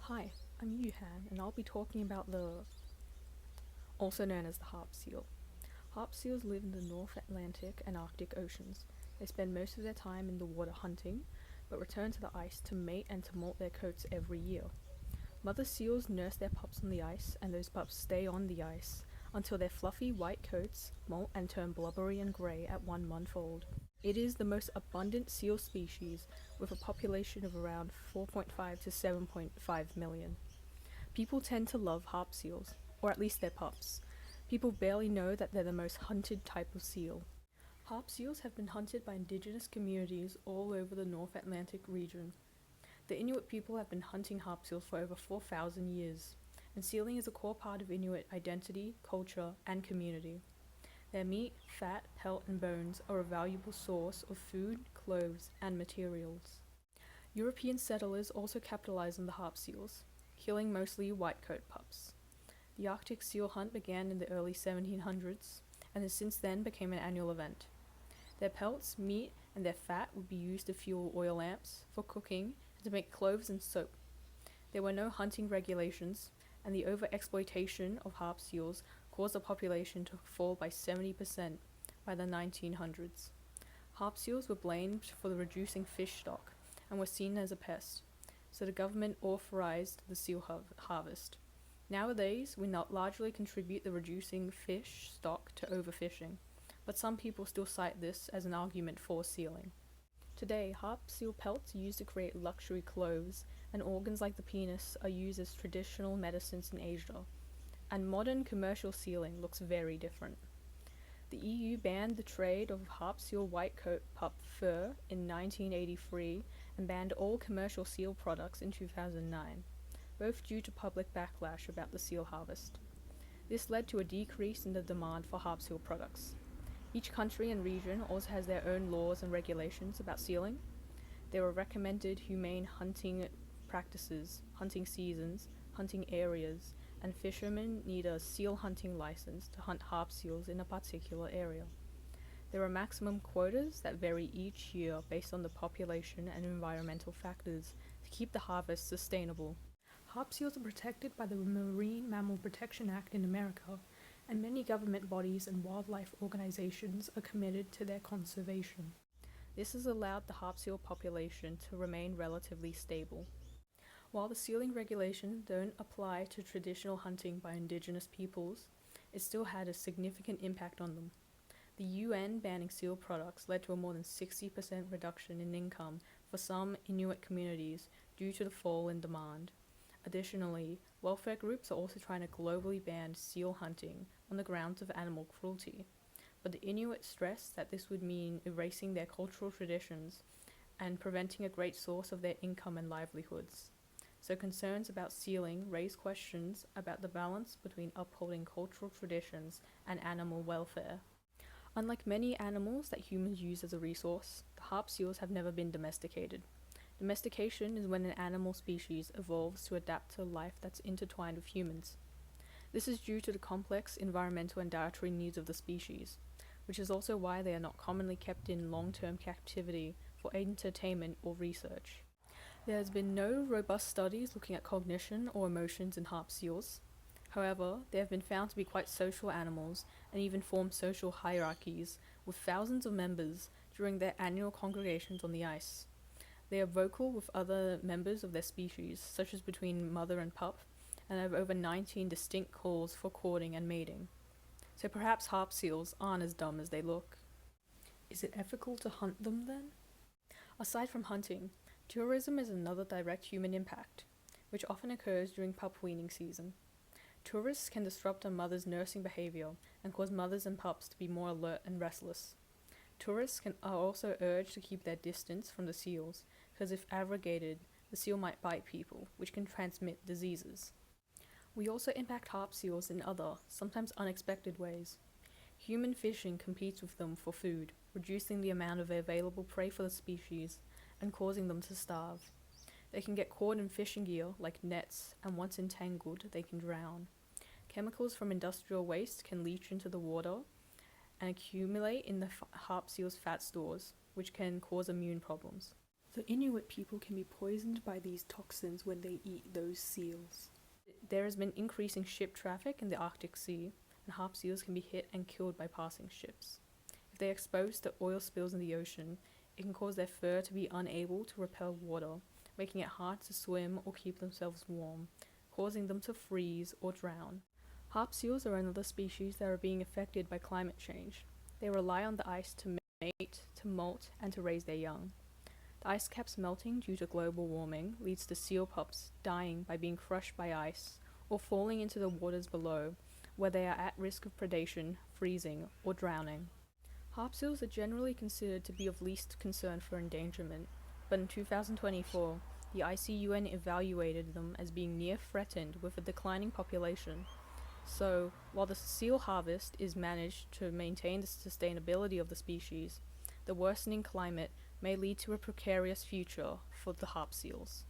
Hi, I'm Yuhan, and I'll be talking about also known as the harp seal. Harp seals live in the North Atlantic and Arctic Oceans. They spend most of their time in the water hunting, but return to the ice to mate and to molt their coats every year. Mother seals nurse their pups on the ice, and those pups stay on the ice until their fluffy white coats molt and turn blubbery and grey at 1 month old. It is the most abundant seal species, with a population of around 4.5 to 7.5 million. People tend to love harp seals, or at least their pups. People barely know that they're the most hunted type of seal. Harp seals have been hunted by indigenous communities all over the North Atlantic region. The Inuit people have been hunting harp seals for over 4,000 years, and sealing is a core part of Inuit identity, culture, and community. Their meat, fat, pelt, and bones are a valuable source of food, clothes, and materials. European settlers also capitalized on the harp seals, killing mostly whitecoat pups. The Arctic seal hunt began in the early 1700s, and has since then become an annual event. Their pelts, meat, and their fat would be used to fuel oil lamps, for cooking, and to make clothes and soap. There were no hunting regulations, and the overexploitation of harp seals caused the population to fall by 70% by the 1900s. Harp seals were blamed for the reducing fish stock and were seen as a pest, so the government authorized the seal harvest. Nowadays, we not largely contribute the reducing fish stock to overfishing, but some people still cite this as an argument for sealing. Today, harp seal pelts are used to create luxury clothes, and organs like the penis are used as traditional medicines in Asia. And modern commercial sealing looks very different. The EU banned the trade of harp seal whitecoat pup fur in 1983 and banned all commercial seal products in 2009, both due to public backlash about the seal harvest. This led to a decrease in the demand for harp seal products. Each country and region also has their own laws and regulations about sealing. There are recommended humane hunting practices, hunting seasons, hunting areas, and fishermen need a seal hunting license to hunt harp seals in a particular area. There are maximum quotas that vary each year based on the population and environmental factors to keep the harvest sustainable. Harp seals are protected by the Marine Mammal Protection Act in America, and many government bodies and wildlife organizations are committed to their conservation. This has allowed the harp seal population to remain relatively stable. While the sealing regulations don't apply to traditional hunting by indigenous peoples, it still had a significant impact on them. The UN banning seal products led to a more than 60% reduction in income for some Inuit communities due to the fall in demand. Additionally, welfare groups are also trying to globally ban seal hunting on the grounds of animal cruelty, but the Inuit stressed that this would mean erasing their cultural traditions and preventing a great source of their income and livelihoods. So concerns about sealing raise questions about the balance between upholding cultural traditions and animal welfare. Unlike many animals that humans use as a resource, the harp seals have never been domesticated. Domestication is when an animal species evolves to adapt to a life that's intertwined with humans. This is due to the complex environmental and dietary needs of the species, which is also why they are not commonly kept in long-term captivity for entertainment or research. There has been no robust studies looking at cognition or emotions in harp seals. However, they have been found to be quite social animals and even form social hierarchies with thousands of members during their annual congregations on the ice. They are vocal with other members of their species, such as between mother and pup, and have over 19 distinct calls for courting and mating. So perhaps harp seals aren't as dumb as they look. Is it ethical to hunt them then? Aside from hunting, tourism is another direct human impact, which often occurs during pup weaning season. Tourists can disrupt a mother's nursing behavior and cause mothers and pups to be more alert and restless. Tourists are also urged to keep their distance from the seals, because if abrogated, the seal might bite people, which can transmit diseases. We also impact harp seals in other, sometimes unexpected ways. Human fishing competes with them for food, reducing the amount of available prey for the species and causing them to starve. They can get caught in fishing gear like nets, and once entangled, they can drown. Chemicals from industrial waste can leach into the water and accumulate in the harp seal's fat stores, which can cause immune problems. The Inuit people can be poisoned by these toxins when they eat those seals. There has been increasing ship traffic in the Arctic Sea, and harp seals can be hit and killed by passing ships. If they are exposed to oil spills in the ocean, it can cause their fur to be unable to repel water, making it hard to swim or keep themselves warm, causing them to freeze or drown. Harp seals are another species that are being affected by climate change. They rely on the ice to mate, to molt, and to raise their young. The ice caps melting due to global warming leads to seal pups dying by being crushed by ice or falling into the waters below, where they are at risk of predation, freezing, or drowning. Harp seals are generally considered to be of least concern for endangerment, but in 2024, the ICUN evaluated them as being near threatened with a declining population. So, while the seal harvest is managed to maintain the sustainability of the species, the worsening climate may lead to a precarious future for the harp seals.